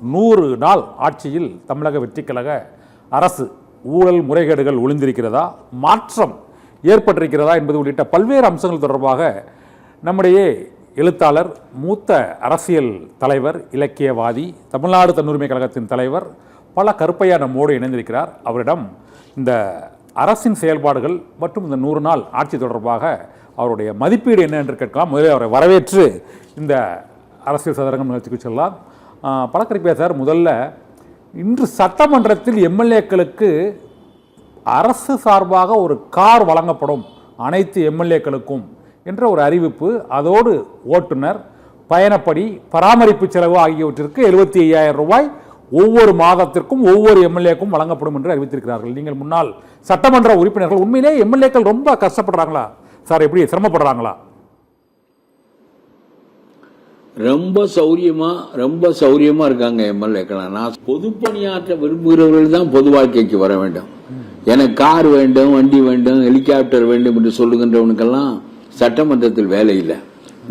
100 நாள் ஆட்சியில் தமிழக வெற்றிக்கழக அரசு ஊழல் முறைகேடுகள் ஒளிந்திருக்கிறதா, மாற்றம் ஏற்பட்டிருக்கிறதா என்பது உள்ளிட்ட பல்வேறு அம்சங்கள் தொடர்பாக நம்முடைய எழுத்தாளர், மூத்த அரசியல் தலைவர், இலக்கியவாதி, தமிழ்நாடு தன்னுரிமை கழகத்தின் தலைவர் பல கருப்பையா நம்மோடு இணைந்திருக்கிறார். அவரிடம் இந்த அரசின் செயல்பாடுகள் மற்றும் இந்த 100 நாள் ஆட்சி தொடர்பாக அவருடைய மதிப்பீடு என்ன என்று கேட்கலாம். முதலில் அவரை வரவேற்று இந்த அரசியல் சதுரங்கம் நிகழ்ச்சிக்கு செல்லலாம். பழக்கரிப்பையா சார், முதல்ல இன்று சட்டமன்றத்தில் எம்எல்ஏக்களுக்கு அரசு சார்பாக ஒரு கார் வழங்கப்படும் அனைத்து எம்எல்ஏக்களுக்கும் என்ற ஒரு அறிவிப்பு, அதோடு ஓட்டுநர், பயணப்படி, பராமரிப்பு செலவு ஆகியவற்றிற்கு 75,000 ரூபாய் ஒவ்வொரு மாதத்திற்கும் ஒவ்வொரு எம்எல்ஏக்கும் வழங்கப்படும் என்று அறிவித்திருக்கிறார்கள். நீங்கள் முன்னாள் சட்டமன்ற உறுப்பினர்கள், உண்மையிலே எம்எல்ஏக்கள் ரொம்ப கஷ்டப்படுறாங்களா சார்? எப்படி சிரமப்படுறாங்களா? ரொம்ப சௌரியமா இருக்காங்க எம்எல்ஏக்கள். நான் பொதுப்பணியாற்ற விரும்புகிறவர்கள் தான் பொது வாழ்க்கைக்கு வர வேண்டும். எனக்கு கார் வேண்டும், வண்டி வேண்டும், ஹெலிகாப்டர் வேண்டும் என்று சொல்லுகின்றவனுக்கெல்லாம் சட்டமன்றத்தில் வேலை இல்லை.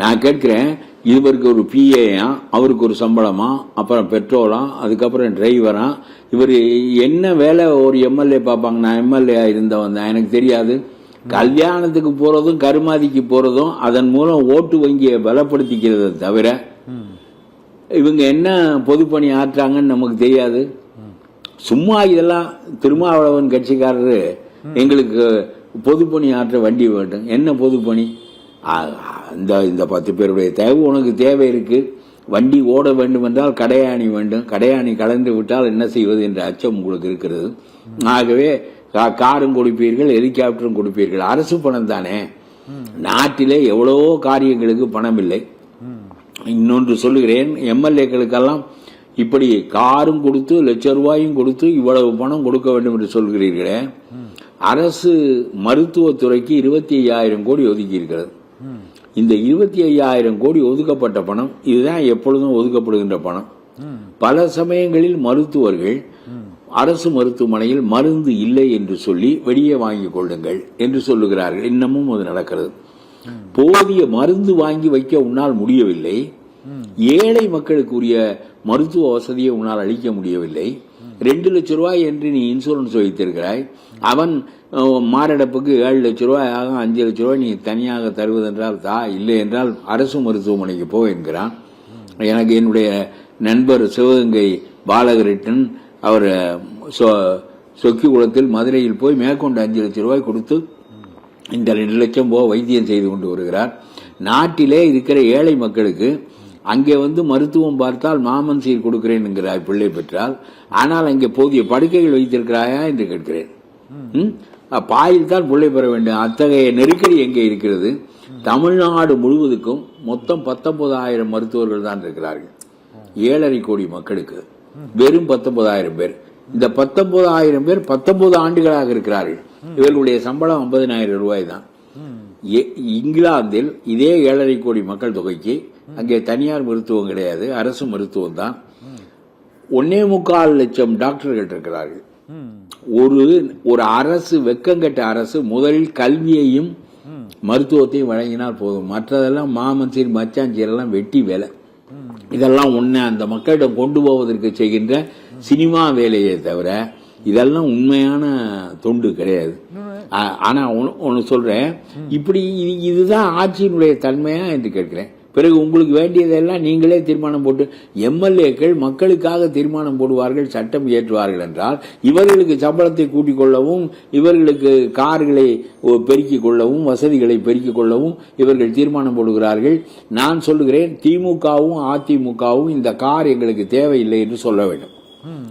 நான் கேட்கிறேன், இவருக்கு ஒரு பிஏயா, அவருக்கு ஒரு சம்பளமா, அப்புறம் பெட்ரோலா, அதுக்கப்புறம் டிரைவரா, இவர் என்ன வேலை ஒரு எம்எல்ஏ பார்ப்பாங்க? நான் எம்எல்ஏ இருந்தவன் தான், எனக்கு தெரியாது. கல்யாணத்துக்கு போறதும் கருமாதிக்கு போறதும் அதன் மூலம் ஓட்டு வங்கியை பலப்படுத்திக்கிறத தவிர இவங்க என்ன பொதுப்பணி ஆற்றாங்கன்னு நமக்கு தெரியாது. சும்மா இதெல்லாம் திருமாவளவன் கட்சிக்காரரு எங்களுக்கு பொதுப்பணி ஆற்ற வண்டி வேண்டும். என்ன பொதுப்பணி? இந்த 10 பேருடைய தேவை உனக்கு தேவை இருக்கு. வண்டி ஓட வேண்டும் என்றால் கடையாணி வேண்டும். கடையாணி கலந்து விட்டால் என்ன செய்வது என்ற அச்சம் உங்களுக்கு இருக்கிறது. ஆகவே காரும் கொடுப்பீர்கள், ஹெலிகாப்டரும் கொடுப்பீர்கள். அரசு பணம் தானே. நாட்டிலே எவ்வளவோ காரியங்களுக்கு பணம் இல்லை. இன்னொன்று சொல்லுகிறேன், எம்எல்ஏக்களுக்கெல்லாம் இப்படி காரும் கொடுத்து ₹1,00,000 கொடுத்து இவ்வளவு பணம் கொடுக்க வேண்டும் என்று சொல்கிறீர்களே. அரசு மருத்துவத்துறைக்கு 25,000 கோடி ஒதுக்கி இருக்கிறது. இந்த 25,000 கோடி ஒதுக்கப்பட்ட பணம் இதுதான் எப்பொழுதும் ஒதுக்கப்படுகின்ற பணம். பல சமயங்களில் மருத்துவர்கள் அரசு மருத்துவமனையில் மருந்து இல்லை என்று சொல்லி வெளியே வாங்கிக் கொள்ளுங்கள் என்று சொல்லுகிறார்கள். இன்னமும் அது நடக்கிறது. போதிய மருந்து வாங்கி வைக்க உன்னால் முடியவில்லை. ஏழை மக்களுக்குரிய மருத்துவ வசதியை உன்னால் அளிக்க முடியவில்லை. ₹2,00,000 என்று நீ இன்சூரன்ஸ் வைத்திருக்கிறாய். அவன் மாரடைப்புக்கு ₹7,00,000 ஆகும், ₹5,00,000 நீ தனியாக தருவதென்றால் தா, இல்லை என்றால் அரசு மருத்துவமனைக்கு போ என்கிறான். எனக்கு என்னுடைய நண்பர் சிவகங்கை பாலகரிட்டன், அவர் சொக்கிகுளத்தில் மதுரையில் போய் மேற்கொண்டு ₹5,00,000 கொடுத்து இந்த 2 லட்சம் போக வைத்தியம் செய்து கொண்டு வருகிறார். நாட்டிலே இருக்கிற ஏழை மக்களுக்கு அங்கே வந்து மருத்துவம் பார்த்தால் மாமன் சீர் கொடுக்கிறேன் என்கிறாய் பிள்ளை பெற்றால். ஆனால் அங்கே போதிய படுக்கைகள் வைத்திருக்கிறாயா என்று கேட்கிறேன். பாயில் தான் பிள்ளை பெற வேண்டும். அத்தகைய நெருக்கடி எங்கே இருக்கிறது? தமிழ்நாடு முழுவதுக்கும் மொத்தம் 19,000 மருத்துவர்கள் தான் இருக்கிறார்கள். 7.5 கோடி மக்களுக்கு வெறும் 19,000 பேர். இந்த 19,000 பேர் 19 ஆண்டுகளாக இருக்கிறார்கள். இவர்களுடைய சம்பளம் ₹50,000 தான். இங்கிலாந்தில் இதே 7.5 கோடி மக்கள் தொகைக்கு அங்கே தனியார் மருத்துவம் கிடையாது, அரசு மருத்துவம் தான். 1.25 லட்சம் டாக்டர்கள் இருக்கிறார்கள். ஒரு அரசு, வெக்கங்கட்ட அரசு, முதலில் கல்வியையும் மருத்துவத்தையும் வழங்கினால் போதும். மற்றதெல்லாம் மாமன்சீர் மச்சாஞ்சீர் எல்லாம் வெட்டி வேலை. இதெல்லாம் உன்னை அந்த மக்களிடம் கொண்டு போவதற்கு செய்கின்ற சினிமா வேலையை தவிர இதெல்லாம் உண்மையான தொண்டு கிடையாது. ஆனா ஒன்னு சொல்றேன், இப்படி இதுதான் ஆட்சியினுடைய தன்மையா என்று கேட்கிறேன். பிறகு உங்களுக்கு வேண்டியதெல்லாம் நீங்களே தீர்மானம் போட்டு, எம்எல்ஏக்கள் மக்களுக்காக தீர்மானம் போடுவார்கள், சட்டம் இயற்றுவார்கள் என்றால் இவர்களுக்கு சம்பளத்தை கூட்டிக் கொள்ளவும், இவர்களுக்கு கார்களை பெருக்கிக் கொள்ளவும், வசதிகளை பெருக்கிக் கொள்ளவும் இவர்கள் தீர்மானம் போடுகிறார்கள். நான் சொல்லுகிறேன், திமுகவும் அதிமுகவும் இந்த கார் எங்களுக்கு தேவையில்லை என்று சொல்ல வேண்டும்.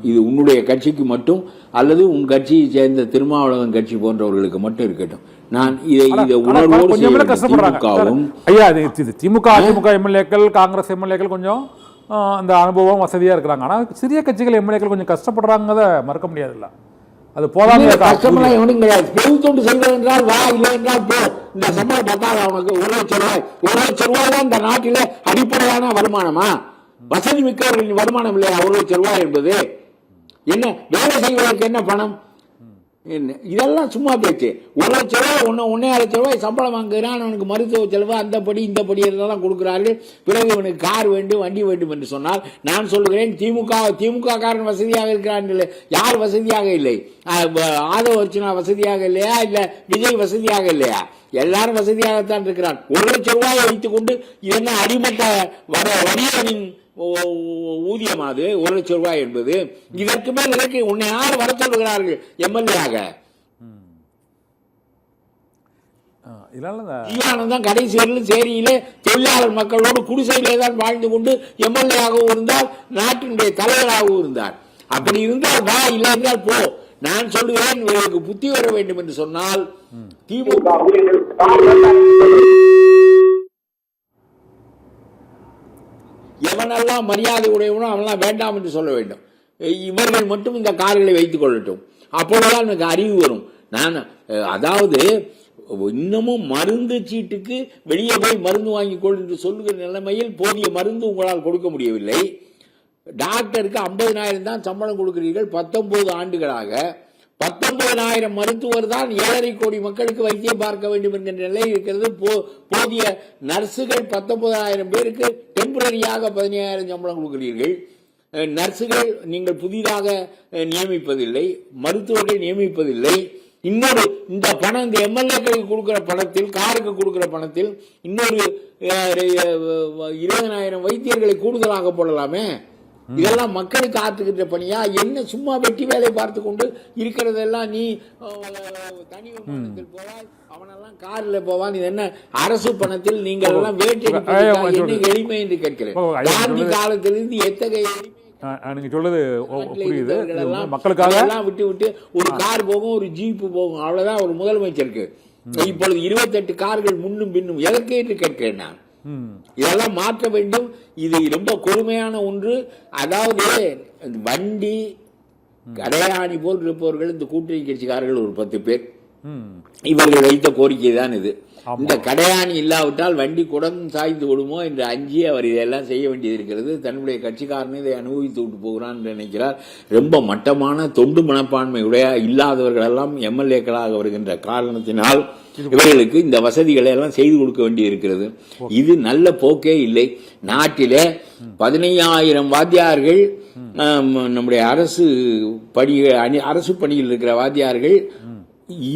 இது உன்னுடைய கட்சிக்கு மட்டும், அல்லது உன் கட்சியை சேர்ந்த திருமாவளவன் கட்சி போன்றவர்களுக்கு மட்டும் இருக்கட்டும். நான் இதை உணர்வோடு திமுக அதிமுக எம்எல்ஏக்கள், காங்கிரஸ் எம்எல்ஏக்கள் கொஞ்சம் அந்த அனுபவம் வசதியா இருக்கிறாங்க. ஆனா சிறிய கட்சிகள் எம்எல்ஏக்கள் கொஞ்சம் கஷ்டப்படுறாங்க, மறக்க முடியாதுல்ல. அது போதாம கஷ்டமெல்லாம் எவனும் கிடையாது. பொதுத்தொண்டு செய்வது என்றால் வா, இல்லை என்றால் போ. இந்த சம்பளம் பார்த்தால் அவனுக்கு ₹1,00,000 தான் இந்த நாட்டில அடிப்படையான வருமானமா? வசதி மிக்கவர்களின் வருமானம் இல்லையா ₹1,00,000 என்பது? என்ன வேலை செய்வதற்கு என்ன பணம்? இதெல்லாம் சும்மா பேச்சு. 1 லட்ச ரூபாய் 1.5 லட்ச ரூபாய் சம்பளம் வாங்குகிறான், அவனுக்கு மருத்துவ செலவு அந்த படி இந்த படி இதெல்லாம் கொடுக்கிறார்கள். பிறகு இவனுக்கு கார் வேண்டும் வண்டி வேண்டும் என்று சொன்னால் நான் சொல்லுகிறேன், திமுக காரன் வசதியாக இருக்கிறான் இல்லை, யார் வசதியாக இல்லை? ஆதவ அர்ச்சனா வசதியாக இல்லையா, இல்ல விஜய் வசதியாக இல்லையா? எல்லாரும் வசதியாகத்தான் இருக்கிறான். 1 லட்ச ரூபாயை வைத்துக் கொண்டு என்ன அடிமட்ட வணிகனின் ஊதியம் அது 1 லட்சம் ரூபாய் என்பது. இதற்கு மேல் இதற்கு உன்னை யார் வர சொல்லுகிறார்கள் எம்எல்ஏ ஆக? ஜீவானந்தம் கடைசி சேரியிலே தொழிலாளர் மக்களோடு குடிசையிலே தான் வாழ்ந்து கொண்டு எம்எல்ஏ ஆகவும் இருந்தார், நாட்டினுடைய தலைவராகவும் இருந்தார். அப்படி இருந்தால் வா, இல்லை என்றால் போ. நான் சொல்லுகிறேன், இவர்களுக்கு புத்தி வர வேண்டும் என்று சொன்னால் திமுக எவனெல்லாம் மரியாதை உடையவனோ அவனெல்லாம் வேண்டாம் என்று சொல்ல வேண்டும். இவர்கள் மட்டும் இந்த கார்களை வைத்துக் கொள்ளட்டும், அப்பொழுதுதான் எனக்கு அறிவு வரும். நான் அதாவது இன்னமும் மருந்து சீட்டுக்கு வெளியே போய் மருந்து வாங்கிக் கொள் என்று சொல்லுகிற நிலைமையில் போதிய மருந்து உங்களால் கொடுக்க முடியவில்லை. டாக்டருக்கு 50,000 தான் சம்பளம் கொடுக்கிறீர்கள். 19 ஆண்டுகளாக 19,000 மருத்துவர் தான் 7.5 கோடி மக்களுக்கு வைத்தியம் பார்க்க வேண்டும் என்கிற நிலை இருக்கிறது. போதிய நர்சுகள் 19,000 பேருக்கு டெம்பரரியாக 15,000 சம்பளம் கொடுக்கிறீர்கள். நர்சுகள் நீங்கள் புதிதாக நியமிப்பதில்லை, மருத்துவர்கள் நியமிப்பதில்லை. இன்னொரு இந்த பணம், இந்த எம்எல்ஏக்களுக்கு கொடுக்கிற பணத்தில், காருக்கு கொடுக்கிற பணத்தில் இன்னொரு 20,000 வைத்தியர்களை கூடுதலாக போடலாமே. இதெல்லாம் மக்களுக்கு ஆற்றுகின்ற பணியா என்ன? சும்மா வெட்டி வேலை பார்த்து கொண்டு இருக்கிறதெல்லாம் நீ தனி விமானத்தில் போவாய், அவனெல்லாம் கார்ல போவான். இது என்ன அரசு பணத்தில் நீங்கள் எல்லாம் வேட்டை என்ன எளிமை என்று கேட்கிறேன். காந்தி காலத்திலிருந்து எத்தகைய நீங்க சொல்றது புரியுது. மக்களுக்காக விட்டு விட்டு ஒரு கார் போகும், ஒரு ஜீப்பு போகும், அவ்வளவுதான் ஒரு முதலமைச்சருக்கு. இப்பொழுது 28 கார்கள் முன்னும் பின்னும் எதற்கே என்று கேட்கிறேன் நான். இதெல்லாம் மாற்ற வேண்டும். இது ரொம்ப கொடுமையான ஒன்று. அதாவது வண்டி கடையாணி போல் இருப்பவர்கள் இந்த கூட்டணி கட்சிக்காரர்கள் ஒரு 10 பேர், இவர்கள் வைத்த கோரிக்கை தான் இது. இந்த கடையாணி இல்லாவிட்டால் வண்டி குடம் சாய்ந்து விடுமோ என்று அஞ்சி அவர் இதெல்லாம் செய்ய வேண்டியது இருக்கிறது. தன்னுடைய கட்சிக்காரனை இதை அனுபவித்து விட்டு போகிறான் என்று நினைக்கிறார். ரொம்ப மட்டமான தொண்டு மனப்பான்மை உடைய இல்லாதவர்கள் எல்லாம் எம்எல்ஏக்களாக வருகின்ற காரணத்தினால் இவர்களுக்கு இந்த வசதிகளை எல்லாம் செய்து கொடுக்க வேண்டி இருக்கிறது. இது நல்ல போக்கே இல்லை. நாட்டிலே 15,000 வாத்தியார்கள், நம்முடைய அரசு பணியில் இருக்கிற வாத்தியார்கள்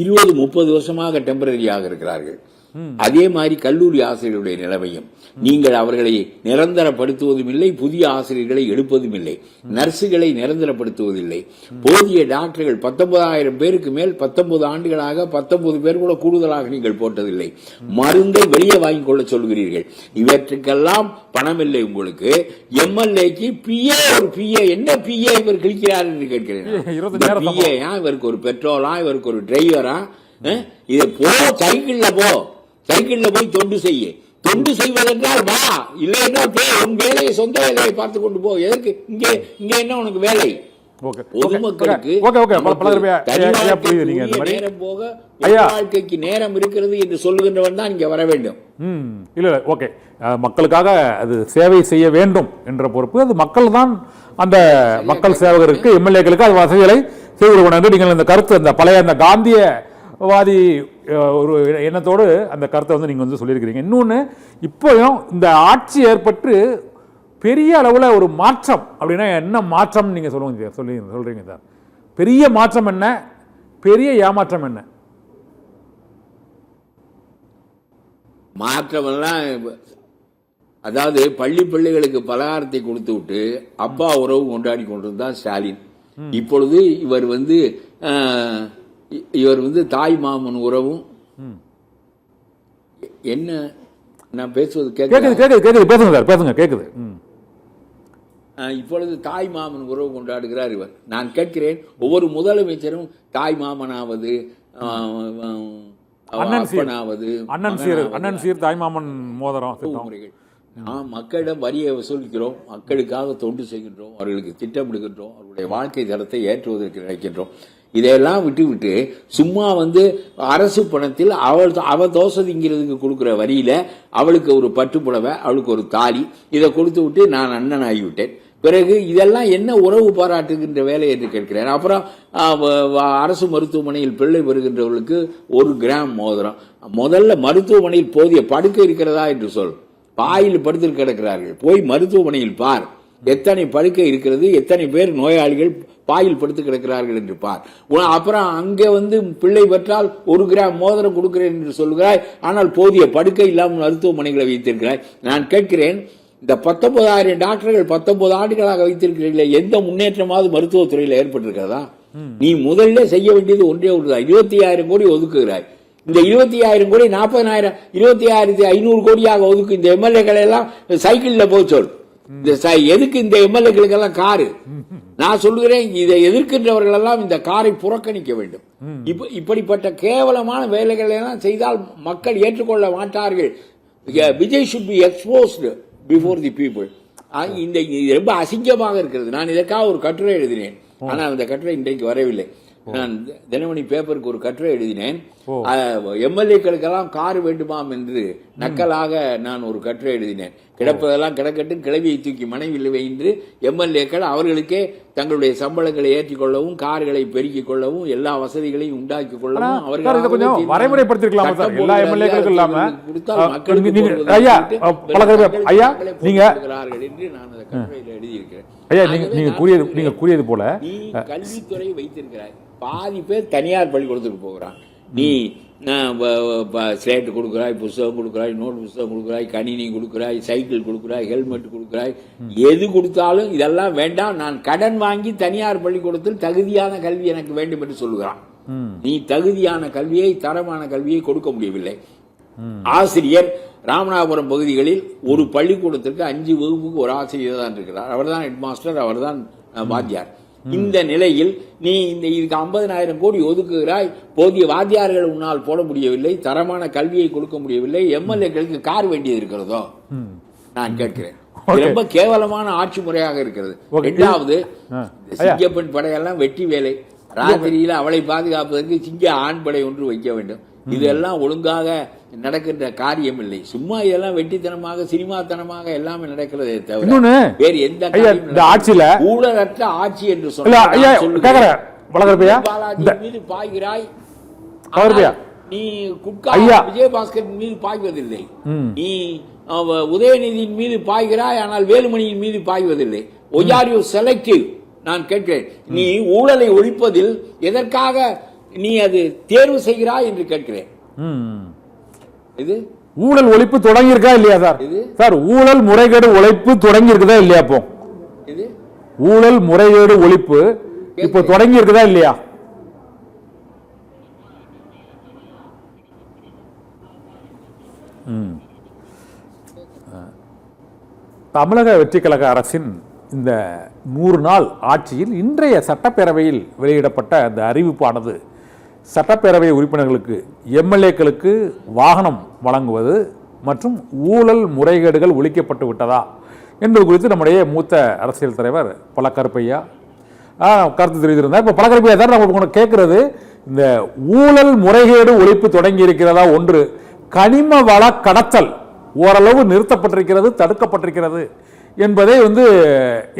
20-30 வருஷமாக டெம்பரரியாக இருக்கிறார்கள். அதே மாதிரி கல்லூரி ஆசிரியர்களுடைய நிலைமையும் நீங்கள் அவர்களை நிரந்தரப்படுத்துவதும் இல்லை, புதிய ஆசிரியர்களை எடுப்பதும் இல்லை, நர்சுகளை நிரந்தரப்படுத்துவதில்லை. போதிய டாக்டர்கள் 19,000 பேருக்கு மேல் 19 ஆண்டுகளாக 19 பேர் கூட கூடுதலாக நீங்கள் போட்டதில்லை. மருந்தை வெளியே வாங்கிக் கொள்ள சொல்கிறீர்கள். இவற்றுக்கெல்லாம் பணம் இல்லை உங்களுக்கு. எம்எல்ஏக்கு பிஏ என்ன பிஏ இவர் கிழிக்கிறார் என்று கேட்கிறேன். பிஏயா இவருக்கு ஒரு பெட்ரோலா, இவருக்கு ஒரு டிரைவரா? இதை சைக்கிள்ல போய் தொண்டு செய்வதென்றால் வா, இல்லை என்றால் உன் வேலையை சொந்த வேலையை பார்த்து கொண்டு போ. எதற்கு இங்க என்ன உனக்கு வேலை? பொதுமக்களுக்கு நேரம் போக வாழ்க்கைக்கு நேரம் இருக்கிறது என்று சொல்லுகின்றவன் தான் இங்க வர வேண்டும். இல்ல ஓகே, மக்களுக்காக அது சேவை செய்ய வேண்டும் என்ற பொறுப்பு அது மக்கள் தான். அந்த மக்கள் சேவகருக்கு, எம்எல்ஏக்களுக்கு அது வசதிகளை செய்து கொடுக்கணும். நீங்கள் இந்த கருத்து, அந்த பழைய அந்த காந்தியவாதி ஒரு எண்ணத்தோடு அந்த கருத்தை நீங்கள் சொல்லியிருக்கிறீங்க. இன்னொன்று, இப்போயும் இந்த ஆட்சி ஏற்பட்டு பெரிய அளவில் ஒரு மாற்றம் அப்படின்னா என்ன மாற்றம் நீங்கள் சொல்றீங்க சார்? பெரிய மாற்றம் என்ன, பெரிய ஏமாற்றம் என்ன? மாற்றமெல்லாம் அதாவது பள்ளிகளுக்கு பலகாரத்தை கொடுத்து விட்டு அப்பா உறவு கொண்டாடி கொண்டிருந்தார் ஸ்டாலின். இப்பொழுது இவர் தாய் மாமன் உறவும் என்ன? நான் பேசுவது கேக்குது. இப்பொழுது தாய் மாமன் உறவு கொண்டாடுகிறார் இவர். நான் கேட்கிறேன், ஒவ்வொரு முதலமைச்சரும் தாய் மாமனாவது, அண்ணன் சீர் தாய் மாமன் மோதிரம் முறைகள். மக்களிடம் வரியை வசூலிக்கிறோம், மக்களுக்காக தொண்டு செய்கின்றோம், அவர்களுக்கு திட்டமிடுகின்றோம், அவருடைய வாழ்க்கை தரத்தை ஏற்றுவதற்கு நினைக்கின்றோம். இதையெல்லாம் விட்டு சும்மா அரசு பணத்தில் அவள் தோசை திங்கிறதுக்கு கொடுக்குற வரியில அவளுக்கு ஒரு பட்டுப்புடவை, அவளுக்கு ஒரு தாலி, இதை கொடுத்து விட்டு நான் அண்ணன் ஆகிவிட்டேன். பிறகு இதெல்லாம் என்ன உறவு பாராட்டுகின்ற வேலை என்று கேட்கிறேன். அப்புறம் அரசு மருத்துவமனையில் பிள்ளை பெறுகின்றவர்களுக்கு 1 கிராம் மோதிரம். முதல்ல மருத்துவமனையில் போதிய படுக்கை இருக்கிறதா என்று சொல். பாயில் படுத்து கிடக்கிறார்கள். போய் மருத்துவமனையில் பார், எத்தனை படுக்கை இருக்கிறது, எத்தனை பேர் நோயாளிகள் பாயில் படுத்து கிடக்கிறார்கள் என்று பார். அப்புறம் அங்கே பிள்ளை பெற்றால் 1 கிராம் மோதிரம் கொடுக்கிறேன் என்று சொல்கிறாய், ஆனால் போதிய படுக்கை இல்லாமல் மருத்துவமனைகளை வைத்திருக்கிறாய். நான் கேட்கிறேன், இந்த 19,000 டாக்டர்கள் 19 ஆண்டுகளாக வைத்திருக்கிறீர்களே, எந்த முன்னேற்றமாவது மருத்துவத்துறையில் ஏற்பட்டிருக்கிறதா? நீ முதல்ல செய்ய வேண்டியது ஒன்றே ஒன்றுதான். 25,000 கோடி ஒதுக்குகிறாய். இந்த 25,000 கோடி 40,000 25,500 கோடியாக ஒதுக்கு. இந்த எம்எல்ஏக்களை எல்லாம் சைக்கிள்ல போய் சொல். எதுக்கு இந்த எம்எல்ஏக்களுக்கு எல்லாம் காரு? நான் சொல்லுகிறேன், இதை எதிர்க்கின்றவர்கள் எல்லாம் இந்த காரை புறக்கணிக்க வேண்டும். இப்படிப்பட்ட கேவலமான வேலைகளை எல்லாம் செய்தால் மக்கள் ஏற்றுக்கொள்ள மாட்டார்கள். Vijay should be exposed before the people. இந்த ரொம்ப அசிங்கமாக இருக்கிறது. நான் இதற்காக ஒரு கட்டுரை எழுதினேன், ஆனால் அந்த கட்டுரை இன்றைக்கு வரவில்லை. நான் தினமணி பேப்பருக்கு ஒரு கட்டுரை எழுதினேன். எம்எல்ஏக்களுக்கெல்லாம் கார் வேண்டுமாம் என்று நக்கலாக நான் ஒரு கட்டுரை எழுதினேன். கிடப்பதெல்லாம் கிடக்கட்டும், கிளவியை தூக்கி மனைவியில் என்று எம்எல்ஏக்கள் அவர்களுக்கே தங்களுடைய சம்பளங்களை ஏற்றிக் கொள்ளவும், கார்களை பெருக்கிக் கொள்ளவும், எல்லா வசதிகளையும் உண்டாக்கி கொள்ளவும் அவர்கள் வரைமுறைப்படுத்திருக்கலாம். என்று நான் அந்த கட்டுரையில் எழுதியிருக்கிறேன். நீங்க கூறியது போல கல்வித்துறை வைத்திருக்கிறாய், பாதி பேர் தனியார் பள்ளிக்கூடத்துக்கு போகிறான். நீ ஸ்லேட்டு கொடுக்குறாய், புத்தகம் கொடுக்குறாய், நோட் புத்தகம் கொடுக்குறாய், கணினி கொடுக்குறாய், சைக்கிள் கொடுக்குறாய், ஹெல்மெட் கொடுக்குறாய். எது கொடுத்தாலும் இதெல்லாம் வேண்டாம், நான் கடன் வாங்கி தனியார் பள்ளிக்கூடத்தில் தகுதியான கல்வி எனக்கு வேண்டும் என்று சொல்லுகிறான். நீ தகுதியான கல்வியை, தரமான கல்வியை கொடுக்க முடியவில்லை. ஆசிரியர் ராமநாதபுரம் பகுதிகளில் ஒரு பள்ளிக்கூடத்திற்கு 5 வகுப்புக்கு ஒரு ஆசிரியர் தான் இருக்கிறார். அவர்தான் ஹெட் மாஸ்டர், அவர்தான் வாத்தியார். இந்த நிலையில் நீ இதுக்கு 50,000 கோடி ஒதுக்குகிறாய். போதிய வாத்தியார்கள் உன்னால் போட முடியவில்லை, தரமான கல்வியை கொடுக்க முடியவில்லை. எம்எல்ஏக்களுக்கு கார் வேண்டியது இருக்கிறதோ? நான் கேட்கிறேன். ரொம்ப கேவலமான ஆட்சி முறையாக இருக்கிறது. இரண்டாவது, சிங்கப்பெண் படையெல்லாம் வெட்டி வேலை. ராத்திரியில அவளை பாதுகாப்பதற்கு சிங்க ஆண் படை ஒன்று வைக்க வேண்டும். இதெல்லாம் ஒழுங்காக நடக்கின்ற காரியம் இல்லை. சும்மா இதெல்லாம் வெட்டித்தனமாக, சினிமாத்தனமாக எல்லாமே நடக்கிறதே தவிர வேறு எந்த ஆட்சியில ஊழலற்ற ஆட்சி என்று சொன்ன மீது பாய்கிறாய். நீ குட்கா விஜயபாஸ்கர் மீது பாய்வதில்லை. நீ உதயநிதியின் மீது பாய்கிறாய், ஆனால் வேலுமணியின் மீது பாய்வதில்லை. YR selective? நான் கேட்கிறேன், நீ ஊழலை ஒழிப்பதில் எதற்காக நீ அது தேர்வு செய்கிறாய் என்று கேட்கிறேன். இது ஊழல் ஒழிப்பு தொடங்கி இருக்கா இல்லையா சார்? சார், ஊழல் முறைகேடு ஒழிப்பு தொடங்கி இருக்குதா இல்லையா? இப்போ இது ஊழல் முறைகேடு ஒழிப்பு இப்போ தொடங்கி இருக்குதா இல்லையா? தமிழக வெற்றி கழக அரசின் இந்த 100 நாள் ஆட்சியில் இன்றைய சட்டப்பேரவையில் வெளியிடப்பட்ட அந்த அறிவிப்பானது சட்டப்பேரவை உறுப்பினர்களுக்கு, எம்எல்ஏக்களுக்கு வாகனம் வழங்குவது மற்றும் ஊழல் முறைகேடுகள் ஒழிக்கப்பட்டு விட்டதா என்பது குறித்து நம்முடைய மூத்த அரசியல் தலைவர் பழக்கருப்பையா கருத்து தெரிவித்திருந்தார். இப்போ பழக்கருப்பையா தான் நம்ம கேட்கறது, இந்த ஊழல் முறைகேடு ஒழிப்பு தொடங்கி இருக்கிறதா? ஒன்று, கனிம வள கடத்தல் ஓரளவு நிறுத்தப்பட்டிருக்கிறது, தடுக்கப்பட்டிருக்கிறது என்பதை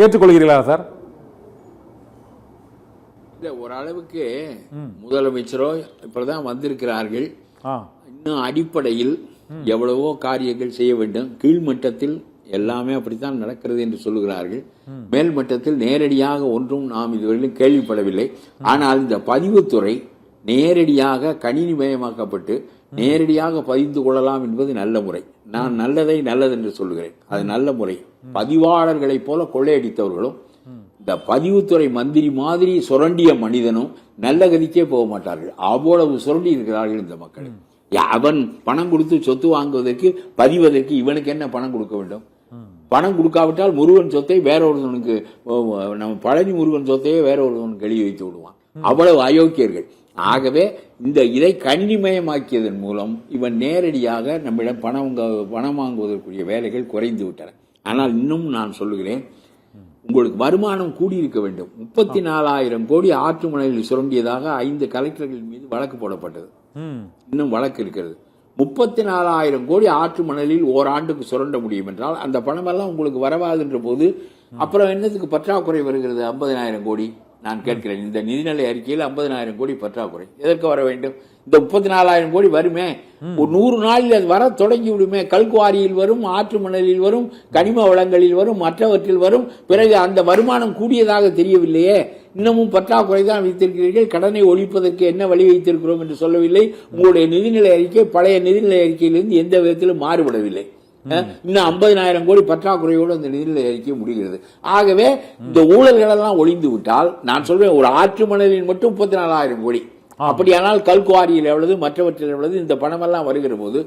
ஏற்றுக்கொள்கிறீர்களா சார்? ஓரளவுக்கு முதலமைச்சரோ இப்பதான் வந்திருக்கிறார்கள். இன்னும் அடிப்படையில் எவ்வளவோ காரியங்கள் செய்ய வேண்டும். கீழ்மட்டத்தில் எல்லாமே அப்படித்தான் நடக்கிறது என்று சொல்லுகிறார்கள். மேல் மட்டத்தில் நேரடியாக ஒன்றும் நாம் இதுவரையிலும் கேள்விப்படவில்லை. ஆனால் இந்த பதிவுத்துறை நேரடியாக கணினிமயமாக்கப்பட்டு நேரடியாக பதிந்து கொள்ளலாம் என்பது நல்ல முறை. நான் நல்லதை நல்லது என்று சொல்லுகிறேன். அது நல்ல முறை. பதிவாளர்களைப் போல கொள்ளையடித்தவர்களும் இந்த பதிவுத்துறை மந்திரி மாதிரி சுரண்டிய மனிதனும் நல்ல கதிக்கே போக மாட்டார்கள். அவ்வளவு சுரண்டி இருக்கிறார்கள் இந்த மக்கள். அவன் பணம் கொடுத்து சொத்து வாங்குவதற்கு, பதிவதற்கு இவனுக்கு என்ன பணம் கொடுக்க வேண்டும்? பணம் கொடுக்காவிட்டால் முருகன் சொத்தை வேற ஒருவனுக்கு, நம்ம பழனி முருகன் சொத்தையே வேற ஒருவனுக்கு எழுதி வைத்து விடுவான். அவ்வளவு அயோக்கியர்கள். ஆகவே இதை கணினிமயமாக்கியதன் மூலம் இவன் நேரடியாக நம்மிடம் பணம் வாங்குவதற்குரிய வேலைகள் குறைந்து விட்டன. ஆனால் இன்னும் நான் சொல்லுகிறேன், உங்களுக்கு வருமானம் கூடியிருக்க வேண்டும். 34,000 கோடி ஆற்று மணலில் சுரண்டியதாக 5 கலெக்டர்கள் மீது வழக்கு போடப்பட்டது. இன்னும் வழக்கு இருக்கிறது. 34,000 கோடி ஆற்று மணலில் ஓராண்டுக்கு சுரண்ட முடியும் என்றால் அந்த பணமெல்லாம் உங்களுக்கு வரவாதுன்ற போது அப்புறம் என்னத்துக்கு பற்றாக்குறை வருகிறது 50,000 கோடி? நான் கேட்கிறேன். இந்த நிதிநிலை அறிக்கையில் 50,000 கோடி பற்றாக்குறை எதற்கு வர வேண்டும்? இந்த 34,000 கோடி வருமே, ஒரு 100 நாளில் அது வர தொடங்கி விடுமே. கல்குவாரியில் வரும், ஆற்று மணலில் வரும், கனிம வளங்களில் வரும், மற்றவற்றில் வரும். பிறகு அந்த வருமானம் கூடியதாக தெரியவில்லையே. இன்னமும் பற்றாக்குறை தான் வைத்திருக்கிறீர்கள். கடனை ஒழிப்பதற்கு என்ன வழி வைத்திருக்கிறோம் என்று சொல்லவில்லை. உங்களுடைய நிதிநிலை அறிக்கை பழைய நிதிநிலை அறிக்கையிலிருந்து எந்த விதத்திலும் மாறுபடவில்லை. இன்னும் 50,000 கோடி பற்றாக்குறையோடு அந்த நிதிநிலை அறிக்கை முடிகிறது. ஆகவே இந்த ஊழல்கள் எல்லாம் ஒழிந்து விட்டால், நான் சொல்றேன், ஒரு ஆற்று மணலில் மட்டும் 34,000 கோடி. அப்படியானால் கல்குவாரியில் எவ்வளவு, மற்றவற்றில் எவ்வளவு, இந்த பணம் எல்லாம் வருகிற போது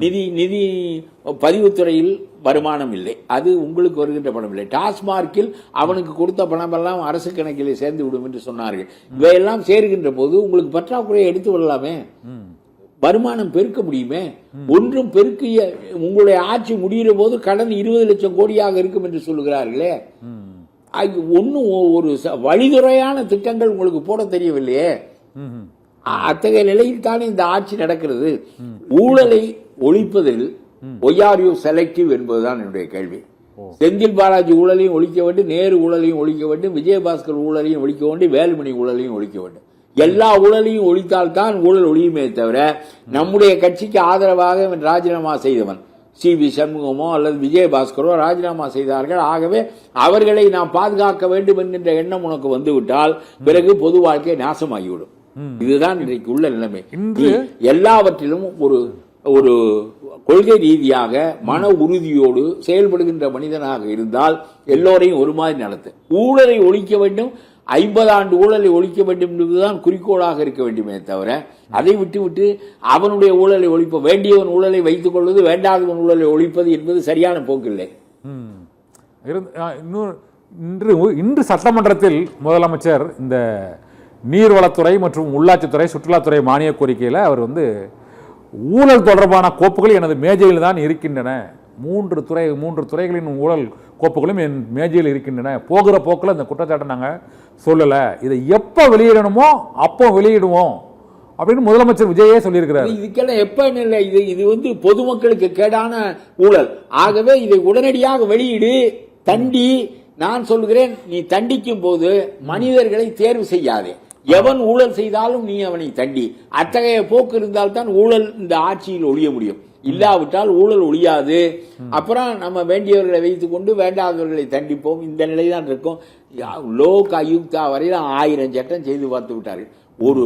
நிதி பதிவுத்துறையில் வருமானம் இல்லை. அது உங்களுக்கு வருகின்ற பணம் இல்லை. டாஸ்மார்க்கில் அவனுக்கு கொடுத்த பணம் எல்லாம் அரசு கணக்கிலே சேர்ந்து விடும் என்று சொன்னார்கள். இவையெல்லாம் சேர்கின்ற போது உங்களுக்கு பற்றாக்குறையை எடுத்து விடலாமே, வருமானம் பெருக்க முடியுமே. ஒன்றும் பெருக்கிய உங்களுடைய ஆட்சி முடிகிற போது கடன் 20 லட்சம் கோடியாக இருக்கும் என்று சொல்லுகிறார்களே. ஒன்னும் ஒரு வழிதுறையான திட்டங்கள் உங்களுக்கு போட தெரியவில்லையே. அத்தகைய நிலையில் தானே இந்த ஆட்சி நடக்கிறது. ஊழலை ஒழிப்பதில் ஒய்ஆர்யூ செலக்டிவ் என்பதுதான் என்னுடைய கேள்வி. செந்தில் பாலாஜி ஊழலையும் ஒழிக்க வேண்டும், நேரு ஊழலையும் ஒழிக்க வேண்டும், விஜயபாஸ்கர் ஊழலையும் ஒழிக்க வேண்டும், வேலுமணி ஊழலையும் ஒழிக்க வேண்டும். எல்லா ஊழலையும் ஒழித்தால்தான் ஊழல் ஒழியுமே தவிர, நம்முடைய கட்சிக்கு ஆதரவாக ராஜினாமா செய்தவன் சி.வி. சண்முகமோ அல்லது விஜயபாஸ்கரோ ராஜினாமா செய்தார்கள். ஆகவே அவர்களை நாம் பாதுகாக்க வேண்டும் என்கின்ற எண்ணம் உனக்கு வந்துவிட்டால் பிறகு பொது வாழ்க்கை நாசமாகிவிடும். இதுதான் இன்றைக்கு உள்ள நிலைமை. எல்லாவற்றிலும் ஒரு கொள்கை ரீதியாக மன உறுதியோடு செயல்படுகின்ற மனிதனாக இருந்தால் எல்லோரையும் ஒரு மாதிரி நடத்து. ஊழலை ஒழிக்க வேண்டும், 50 ஆண்டு ஊழலை ஒழிக்க வேண்டும் என்பதுதான் குறிக்கோளாக இருக்க வேண்டுமே தவிர, அதை விட்டுவிட்டு அவனுடைய ஊழலை ஒழிப்ப வேண்டியவன் ஊழலை வைத்துக் கொள்வது, வேண்டாதவன் ஊழலை ஒழிப்பது என்பது சரியான போக்கில்லை. இன்று சட்டமன்றத்தில் முதலமைச்சர் இந்த நீர்வளத்துறை மற்றும் உள்ளாட்சித்துறை, சுற்றுலாத்துறை மானிய கோரிக்கையில் அவர் ஊழல் தொடர்பான கோப்புகள் எனது மேஜையில் தான் இருக்கின்றன, 3 துறைகளின் ஊழல் கோப்புகளும் என் மேஜையில் இருக்கின்றன, போகிற போக்கில் இந்த குற்றச்சாட்டை நாங்கள் சொல்லலை, இதை எப்போ வெளியிடணுமோ அப்போ வெளியிடுவோம் அப்படின்னு முதலமைச்சர் விஜயே சொல்லியிருக்கிறார். இதுக்கெல்லாம் எப்ப இல்லை, இது பொதுமக்களுக்கு கேடான ஊழல். ஆகவே இதை உடனடியாக வெளியிடு, தண்டி. நான் சொல்கிறேன், நீ தண்டிக்கும் போது மனிதர்களை தேர்வு செய்யாதே. எவன் ஊழல் செய்தாலும் நீ அவனை தண்டி. அத்தகைய போக்கு இருந்தால்தான் ஊழல் இந்த ஆட்சியில் ஒழிய முடியும். இல்லாவிட்டால் ஊழல் ஒழியாது. அப்புறம் நம்ம வேண்டியவர்களை வைத்துக் கொண்டு வேண்டாதவர்களை தண்டிப்போம். இந்த நிலைதான் இருக்கும். லோக் ஆயுக்தா வரையில் 1000 சட்டம் செய்து பார்த்து விட்டார்கள். ஒரு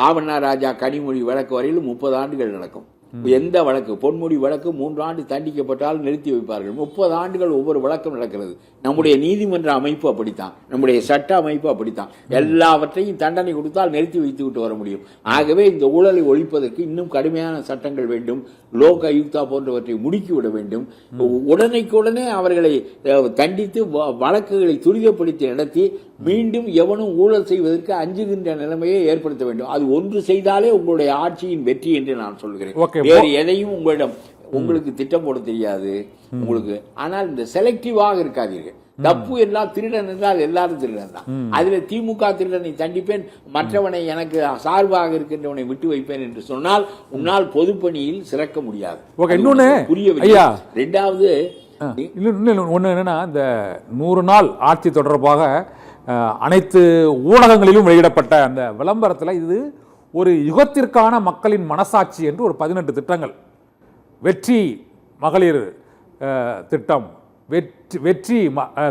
ஆவண்ணா ராஜா கனிமொழி வழக்கு வரையில் 30 ஆண்டுகள் நடக்கும். எந்த வழக்கு, பொன்முடி வழக்கு 3 ஆண்டு தண்டிக்கப்பட்டால் நிறுத்தி வைப்பார்கள். 30 ஆண்டுகள் ஒவ்வொரு வழக்கம் நடக்கிறது. நம்முடைய நீதிமன்ற அமைப்பு அப்படித்தான், நம்முடைய சட்ட அமைப்பு அப்படித்தான். எல்லாவற்றையும் தண்டனை கொடுத்தால் நிறுத்தி வைத்து விட்டு வர முடியும். ஆகவே இந்த ஊழலை ஒழிப்பதற்கு இன்னும் கடுமையான சட்டங்கள் வேண்டும். லோக் ஆயுக்தா போன்றவற்றை முடுக்கிவிட வேண்டும். உடனே அவர்களை தண்டித்து வழக்குகளை துரிதப்படுத்தி நடத்தி மீண்டும் எவனும் ஊழல் செய்வதற்கு அஞ்சுகின்ற நிலைமையை ஏற்படுத்த வேண்டும். அது ஒன்று செய்தாலே உங்களுடைய ஆட்சியின் வெற்றி என்று நான் சொல்கிறேன். வேறு எதையும் உங்களுக்கு திட்டம் போட தெரியாது உங்களுக்கு. ஆனால் இந்த செலக்டிவாக இருக்காதீர்கள். தப்பு எல்லாம் திருடன் என்றால் எல்லாரும் திருடன் தான். அதுல திமுக திருடனை தண்டிப்பேன், மற்றவனை எனக்கு சார்பாக இருக்கின்றவனை விட்டு வைப்பேன் என்று சொன்னால் உன்னால் பொதுப்பணியில் சிறக்க முடியாது. புரியவில்லை. இரண்டாவது ஒண்ணு என்னன்னா, இந்த 100 நாள் ஆட்சி தொடர்பாக அனைத்து ஊடகங்களிலும் வெளியிடப்பட்ட அந்த விளம்பரத்தில் இது ஒரு யுகத்திற்கான மக்களின் மனசாட்சி என்று ஒரு 18 திட்டங்கள், வெற்றி மகளிர் திட்டம், வெற்றி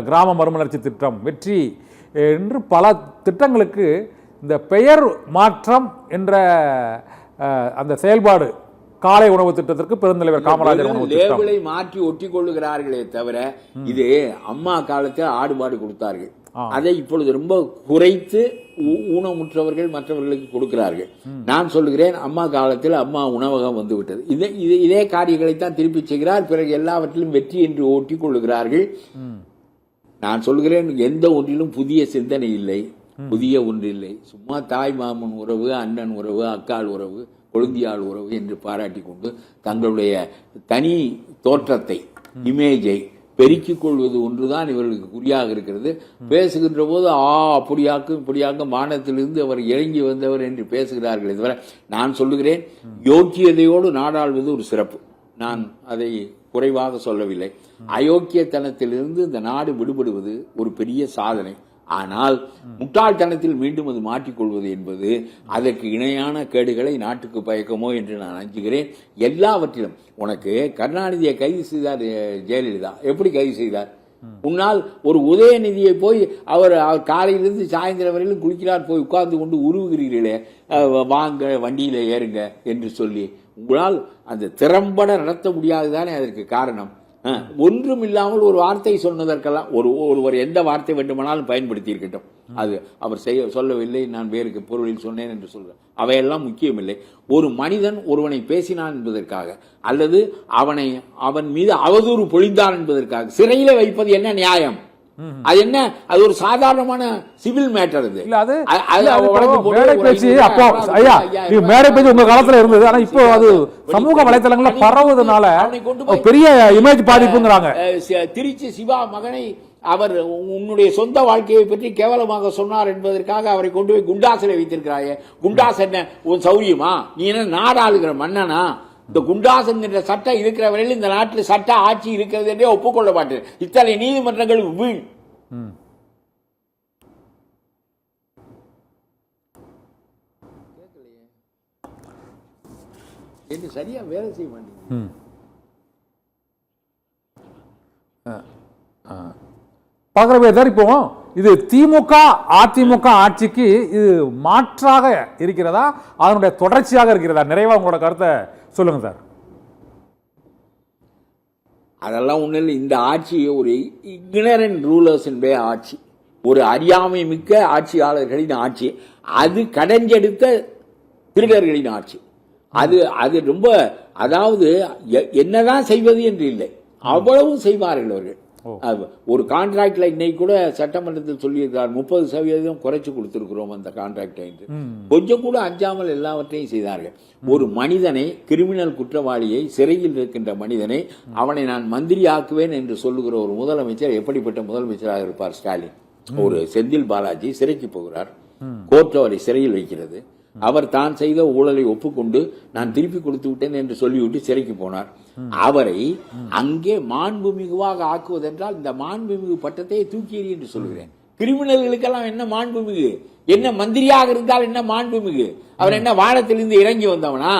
கிராம மறுமலர்ச்சி திட்டம், வெற்றி என்று பல திட்டங்களுக்கு இந்த பெயர் மாற்றம் என்ற அந்த செயல்பாடு, காலை உணவு திட்டத்திற்கு பெருந்தலைவர் காமராஜர் உணவு திட்டம் மாற்றி ஒட்டி கொள்ளுகிறார்களே தவிர, இது அம்மா காலத்தில் ஆடுபாடு கொடுத்தார்கள், அதை இப்பொழுது ரொம்ப குறைத்து ஊனமுற்றவர்கள் மற்றவர்களுக்கு கொடுக்கிறார்கள். நான் சொல்லுகிறேன், அம்மா காலத்தில் அம்மா உணவகம் வந்து விட்டது. இதே காரியங்களைத்தான் திருப்பி செய்கிறார். பிறகு எல்லாவற்றிலும் வெற்றி என்று ஓட்டி கொள்ளுகிறார்கள். நான் சொல்கிறேன், எந்த ஒன்றிலும் புதிய சிந்தனை இல்லை, புதிய ஒன்று இல்லை. சும்மா தாய் மாமன் உறவு, அண்ணன் உறவு, அக்கால் உறவு, கொழுந்தியாள் உறவு என்று பாராட்டி கொண்டு தங்களுடைய தனி தோற்றத்தை, இமேஜை பெருக்கிக் கொள்வது ஒன்றுதான் இவர்களுக்கு குறியாக இருக்கிறது. பேசுகின்ற போது அப்படியாக்கும் இப்படியாக்கும் வானத்திலிருந்து அவர் இறங்கி வந்தவர் என்று பேசுகிறார்கள். இதுவரை நான் சொல்லுகிறேன், யோக்கியதையோடு நாடாள்வது ஒரு சிறப்பு. நான் அதை குறைவாக சொல்லவில்லை. அயோக்கியத்தனத்திலிருந்து இந்த நாடு விடுபடுவது ஒரு பெரிய சாதனை. ஆனால் முட்டாள்தனத்தில் மீண்டும் அது மாற்றிக்கொள்வது என்பது அதற்கு இணையான கேடுகளை நாட்டுக்கு பயக்குமோ என்று நான் அஞ்சுகிறேன். எல்லாவற்றிலும் உனக்கு கருணாநிதியை கைது செய்தார் ஜெயலலிதா, எப்படி கைது செய்தார்? உன்னால் ஒரு உதயநிதியை போய் அவர் காலையிலிருந்து சாயந்தரம் வரையிலும் குளிக்கிறார், போய் உட்கார்ந்து கொண்டு உருவுகிறீர்களே, வாங்க வண்டியில ஏறுங்க என்று சொல்லி உங்களால் அந்த திறம்பட நடத்த முடியாதுதானே அதற்கு காரணம். ஒன்றும் இல்லாமல் ஒரு வார்த்தை சொன்னதற்கெல்லாம் ஒருவர் எந்த வார்த்தை வேண்டுமானாலும் பயன்படுத்தி இருக்கட்டும், அது அவர் சொல்லவில்லை, நான் வேறு பொருளில் சொன்னேன் என்று சொல்றேன், அவையெல்லாம் முக்கியமில்லை. ஒரு மனிதன் ஒருவனை பேசினான் என்பதற்காக அல்லது அவன் மீது அவதூறு பொழிந்தான் என்பதற்காக சிறையில வைப்பது என்ன நியாயம்? அது என்ன? அது ஒரு சாதாரணமான சிவில் மேட்டர். மேடை பேச்சு அப்போ ஐயா மேடை பேச்சு உங்க காலத்துல இருந்தது, ஆனா இப்போ அது சமூக வலைதளங்கள்ல பரவுவதனால பெரிய இமேஜ் பாதிப்புங்கிறாங்க. திருச்சி சிவா மகனை அவர் உன்னுடைய சொந்த வாழ்க்கையை பற்றி கேவலமாக சொன்னார் என்பதற்காக அவரை கொண்டு போய் குண்டாசில வைத்திருக்கிறாயே. குண்டாஸ் என்ன உன் சௌரியமா? நீ என்ன நாடாளுகிற மன்னனா? இந்த குண்டாஸ் என்கிற சட்டம் இருக்கிற வரையில் இந்த நாட்டில் சட்ட ஆட்சி இருக்கிறது என்றே ஒப்புக்கொள்ள மாட்டேன். இத்தனை நீதிமன்றங்கள் வீண். சரியா வேலை செய்ய மாட்டேங்குது. இப்போ இது திமுக அதிமுக ஆட்சிக்கு இது மாற்றாக இருக்கிறதா, அதனுடைய தொடர்ச்சியாக இருக்கிறதா? நிறைவா உங்களோட கருத்தை சொல்லுங்க சார். அதெல்லாம் ஒண்ணு இல்லை. இந்த ஆட்சி ஒரு இக்னரண்ட் ரூலர்ஸ் ஆட்சி, ஒரு அறியாமை மிக்க ஆட்சியாளர்களின் ஆட்சி, அது கடைஞ்செடுத்த திருடர்களின் ஆட்சி. அது ரொம்ப, அதாவது என்னதான் செய்வது என்று இல்லை, அவ்வளவும் செய்வார்கள் அவர்கள். ஒரு கான்ட்ராக்ட்ல இன்னைக்கு கூட சட்டமன்றத்தில் சொல்லியிருக்கிறார் 30% குறைச்சு கொடுத்திருக்கிறோம் அந்த கான்ட்ராக்டை என்று. கொஞ்சம் கூட அஞ்சாமல் எல்லாவற்றையும் செய்தார்கள். ஒரு மனிதனை, கிரிமினல் குற்றவாளியை, சிறையில் இருக்கின்ற மனிதனை அவனை நான் மந்திரி ஆக்குவேன் என்று சொல்லுகிற ஒரு முதலமைச்சர் எப்படிப்பட்ட முதலமைச்சராக இருப்பார்? ஸ்டாலின். ஒரு செந்தில் பாலாஜி சிறைக்கு போகிறார், கோர்ட் அவரை சிறையில் வைக்கிறது. அவர் தான் செய்த ஊழலை ஒப்புக்கொண்டு நான் திருப்பி கொடுத்து விட்டேன் என்று சொல்லிவிட்டு சிறைக்கு போனார். அவரை அங்கே மாண்புமிகுவாக ஆக்குவதென்றால் இந்த மாண்புமிகு பட்டத்தை தூக்கி எறி என்று சொல்கிறேன். கிரிமினல்களுக்கெல்லாம் என்ன மாண்புமிகு? என்ன மந்திரியாக இருந்தால் என்ன மாண்புமிகு? அவர் என்ன வானத்திலிருந்து இறங்கி வந்தவனா?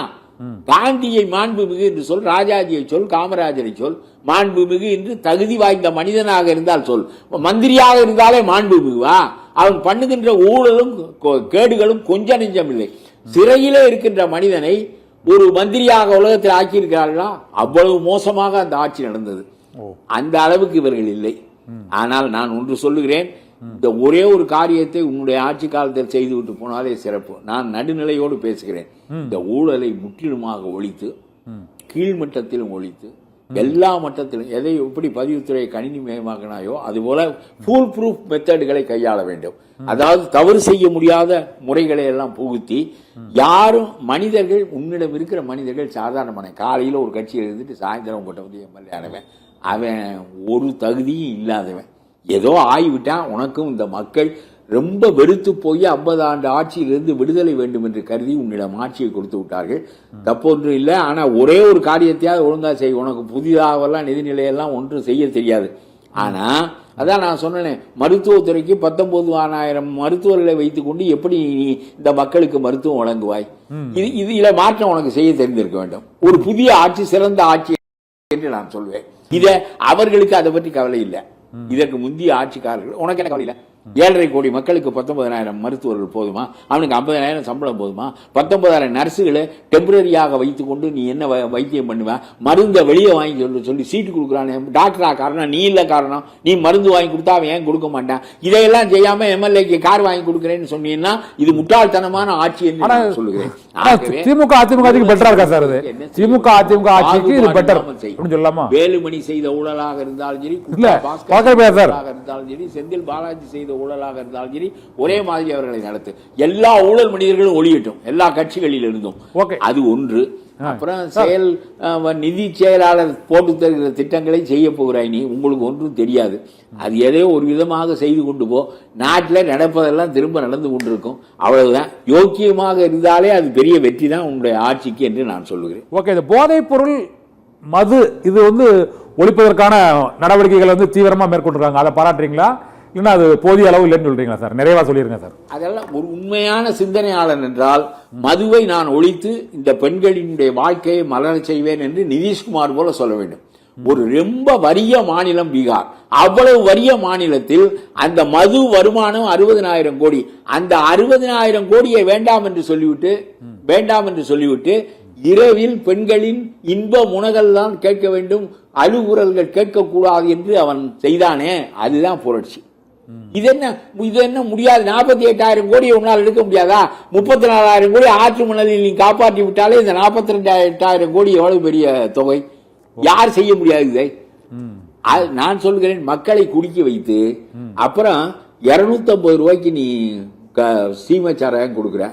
காந்தியை மாண்புமிகு என்று சொல், ராஜாஜியை சொல், காமராஜரை சொல், மாண்புமிகு என்று தகுதி வாய்ந்த மனிதனாக இருந்தால் சொல். மந்திரியாக இருந்தாலே மாண்புமிகுவா? அவன் பண்ணுகின்ற ஊழலும் கேடுகளும் கொஞ்ச நெஞ்சம் இல்லை. சிறையிலே இருக்கின்ற மனிதனை ஒரு மந்திரியாக உலகத்தில் ஆக்கியிருக்கிறார்களா? அவ்வளவு மோசமாக அந்த ஆட்சி நடந்தது. அந்த அளவுக்கு இவர்கள் இல்லை. ஆனால் நான் ஒன்று சொல்லுகிறேன், இந்த ஒரே ஒரு காரியத்தை உன்னுடைய ஆட்சி காலத்தில் செய்துவிட்டு போனாலே சிறப்பு. நான் நடுநிலையோடு பேசுகிறேன். இந்த ஊழலை முற்றிலுமாக ஒழித்து, கீழ்மட்டத்திலும் ஒழித்து, எல்லா மட்டத்திலும் எதை எப்படி பதிவுத்துறை கணினி மயமாக்கினாயோ அதுபோல ஃபுல் ப்ரூஃப் மெத்தடுகளை கையாள வேண்டும். அதாவது தவறு செய்ய முடியாத முறைகளை எல்லாம் புகுத்தி, யாரும் மனிதர்கள், உன்னிடம் இருக்கிற மனிதர்கள் சாதாரணமான, காலையில் ஒரு கட்சியில் இருந்துட்டு சாயந்தரம் உங்கள்கிட்ட வந்து எம்எல்ஏ ஆனவன், அவன் ஒரு தகுதியும் இல்லாதவன், ஏதோ ஆகிவிட்டான். உனக்கும் இந்த மக்கள் ரொம்ப வெறுத்து போய் 50 ஆண்டு ஆட்சியிலிருந்து விடுதலை வேண்டும் என்று கருதி உன்னிடம் ஆட்சியை கொடுத்து விட்டார்கள். தப்பொன்று இல்லை. ஆனா ஒரே ஒரு காரியத்தையாவது ஒழுங்கா செய். உனக்கு புதிதாகலாம் நிதிநிலையெல்லாம் ஒன்றும் செய்ய தெரியாது. ஆனா அதான் நான் சொன்னேன், மருத்துவத்துறைக்கு 19,000 மருத்துவர்களை வைத்துக் கொண்டு எப்படி இந்த மக்களுக்கு மருத்துவம் வழங்குவாய்? இதுல மாற்றம் உனக்கு செய்ய தெரிந்திருக்க வேண்டும். ஒரு புதிய ஆட்சி சிறந்த ஆட்சி என்று நான் சொல்வேன். இத அவர்களுக்கு அதை பற்றி கவலை இல்லை. இதற்கு முந்தைய ஆட்சிக்காரர்கள், உனக்கு என்ன கவலை இல்லை? 7.5 கோடி மக்களுக்கு 19,000 மருத்துவர்கள் போதுமா? அவனுக்கு 50,000 சம்பளம் போதுமா? 19,000 நர்ஸுகளை டெம்பரரியாக வைத்துக் கொண்டு நீ என்ன வைத்தியம் பண்ணுவ? மருந்தை வெளியே வாங்கி சொல்லி சீட்டு கொடுக்குறானே, டாக்டரா காரணம்? நீ இல்ல காரணம். நீ மருந்து வாங்கி கொடுத்தா அவன் ஏன் கொடுக்க மாட்டான்? இதையெல்லாம் செய்யாம எம்எல்ஏக்கு கார் வாங்கி கொடுக்குறேன்னு சொன்னீங்கன்னா இது முட்டாள்தனமான ஆட்சி என்று நான் சொல்லுகிறேன். திமுக அதிமுக பெட்டரா இருக்கா சார்? திமுக அதிமுக ஆட்சிக்கு இது பெட்டர் சொல்லலாமா? வேலுமணி செய்த ஊழலாக இருந்தாலும் சரி, இருந்தாலும் சரி, செந்தில் பாலாஜி செய்த ஊழலாக இருந்தாலும் சரி, ஒரே மாதிரி அவர்களை நடத்து. எல்லா ஊழல் மனிதர்களும் ஒளியட்டும், எல்லா கட்சிகளில் இருந்தும். அது ஒன்று. அப்புறம் நிதி செயலாளர் போட்டு தருகிற திட்டங்களை செய்ய போகிறாய் நீ. உங்களுக்கு ஒன்றும் தெரியாது. அது எதையோ ஒரு விதமாக செய்து கொண்டு போ. நாட்டில் நடப்பதெல்லாம் திரும்ப நடந்து கொண்டிருக்கும். அவ்வளவுதான். யோக்கியமாக இருந்தாலே அது பெரிய வெற்றி தான் உங்களுடைய ஆட்சிக்கு என்று நான் சொல்லுகிறேன். ஓகே. இந்த போதைப் பொருள் மது இது வந்து ஒழிப்பதற்கான நடவடிக்கைகளை வந்து தீவிரமாக மேற்கொண்டிருக்காங்க. அதை பாராட்டுறீங்களா, இல்லைன்னா அது போதிய அளவு இல்லைன்னு சொல்றீங்களா சார்? நிறைவா சொல்லிருங்க சார். அதெல்லாம் ஒரு உண்மையான சிந்தனையாளன் என்றால் மதுவை நான் ஒழித்து இந்த பெண்களினுடைய வாழ்க்கையை மலர செய்வேன் என்று நிதிஷ்குமார் போல சொல்ல வேண்டும். ஒரு ரொம்ப வறிய மாநிலம் பீகார். அவ்வளவு வறிய மாநிலத்தில் அந்த மது வருமானம் 60,000 கோடி. அந்த 60,000 கோடியை வேண்டாம் என்று சொல்லிவிட்டு இரவில் பெண்களின் இன்ப முனகள் தான் கேட்க வேண்டும், அழுகுரல்கள் கேட்கக்கூடாது என்று அவன் செய்தானே, அதுதான் புரட்சி. இது என்ன முடியாது? 48,000 கோடியை உன்னால் எடுக்க முடியாதா? 34,000 கோடி ஆற்று மணலில் நீ காப்பாற்றி விட்டாலே இந்த 42,000 கோடி எவ்வளவு பெரிய தொகை? யார் செய்ய முடியாது இதை? நான் சொல்கிறேன், மக்களை குடிக்க வைத்து அப்புறம் 250 ரூபாய்க்கு நீ சீமச்சாராயம் கொடுக்குற,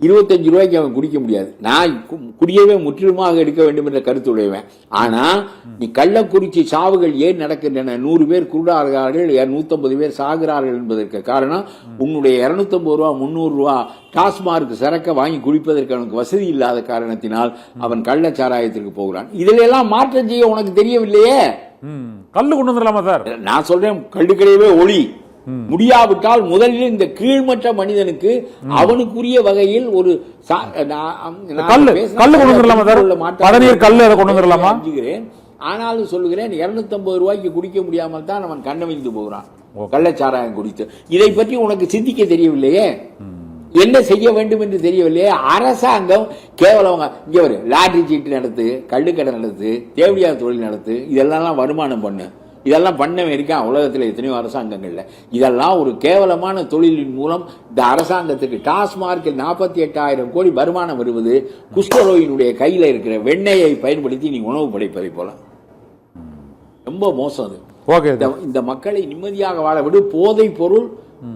25 ரூபாய்க்கு அவன் குடிக்க முடியாது. நான் குடியவே முற்றிலுமாக எடுக்க வேண்டும் என்ற கருத்து உடையவன். ஆனா நீ கள்ளக்குறிச்சி சாவுகள் ஏன் நடக்கின்றன? 100 பேர் குருடாகிறார்கள், 150 பேர் சாகிறார்கள் என்பதற்கு காரணம் உன்னுடைய 250 ரூபா 300 ரூபா டாஸ்மார்க் சரக்க வாங்கி குடிப்பதற்கு அவனுக்கு வசதி இல்லாத காரணத்தினால் அவன் கள்ளச்சாராயத்திற்கு போகிறான். இதுல எல்லாம் மாற்றம் செய்ய உனக்கு தெரியவில்லையே. கல்லு கொண்டு வந்துடலாமா சார்? நான் சொல்றேன், கள்ளுக்கடையவே ஒளி. முடியாவிட்டால் முதலில் இந்த கீழ்மற்ற மனிதனுக்கு அவனுக்குரிய வகையில் ஒரு ஆனாலும் சொல்லுகிறேன், 250 ரூபாய்க்கு குடிக்க முடியாமல் தான் அவன் கண்ணவிழ்ந்து போகிறான் கள்ளச்சாராயம் குடித்து. இதை பற்றி உனக்கு சிந்திக்க தெரியவில்லையே, என்ன செய்ய வேண்டும் என்று தெரியவில்லையே. அரசாங்கம் கேவலம் இங்க ஒரு லாட்டரி சீட்டு நடத்து, கள்ளுக்கடை நடத்து, தேவடியா தொழில் நடத்து, இதெல்லாம் வருமானம் பண்ணு. இதெல்லாம் பண்ணவே இருக்கான் உலகத்தில் எத்தனையோ அரசாங்கங்கள்ல. இதெல்லாம் ஒரு கேவலமான தொழிலின் மூலம் இந்த அரசாங்கத்துக்கு டாஸ்மார்க்கில் 48,000 கோடி வருமானம் வருவது குஷ்டரோகியினுடைய கையில இருக்கிற வெண்ணெயை பயன்படுத்தி நீ உணவு படைப்பதை போல. ரொம்ப மோசம் அது. இந்த மக்களை நிம்மதியாக வாழ விடு. போதை பொருள்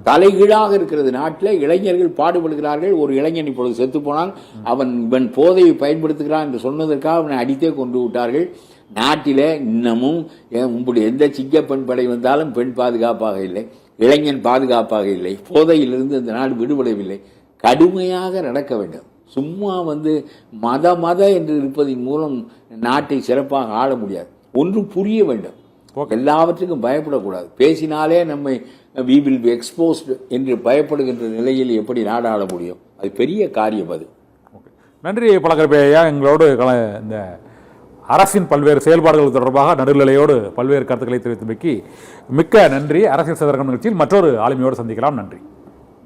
தலைகீழாக இருக்கிறது நாட்டில். இளைஞர்கள் பாடுபடுகிறார்கள். ஒரு இளைஞன் இப்பொழுது செத்து போனால் இவன் போதையை பயன்படுத்துகிறான் என்று சொன்னதற்காக அவனை அடித்தே கொண்டு விட்டார்கள். நாட்டில இன்னமும் எந்த சிங்க பெண் படை வந்தாலும் பெண் பாதுகாப்பாக இல்லை, இளைஞன் பாதுகாப்பாக இல்லை. போதையிலிருந்து இந்த நாடு விடுபடவில்லை. கடுமையாக நடக்க வேண்டும். சும்மா மத என்று இருப்பதன் மூலம் நாட்டை சிறப்பாக ஆள முடியாது. ஒன்றும் புரிய வேண்டும். எல்லாவற்றுக்கும் பயப்படக்கூடாது. பேசினாலே நம்மை we will be exposed என்று பயப்படுகின்ற நிலையில் எப்படி நாடு ஆள முடியும்? அது பெரிய காரியம். அது நன்றி பழக்கரப்பே ஐயா. எங்களோடு இந்த அரசின் பல்வேறு செயல்பாடுகள் தொடர்பாக நடுநிலையோடு பல்வேறு கருத்துக்களை தெரிவித்தமைக்கு மிக்க நன்றி. அரசியல் சதுரங்கம் நிகழ்ச்சியில் மற்றொரு ஆளுமையோடு சந்திக்கலாம். நன்றி.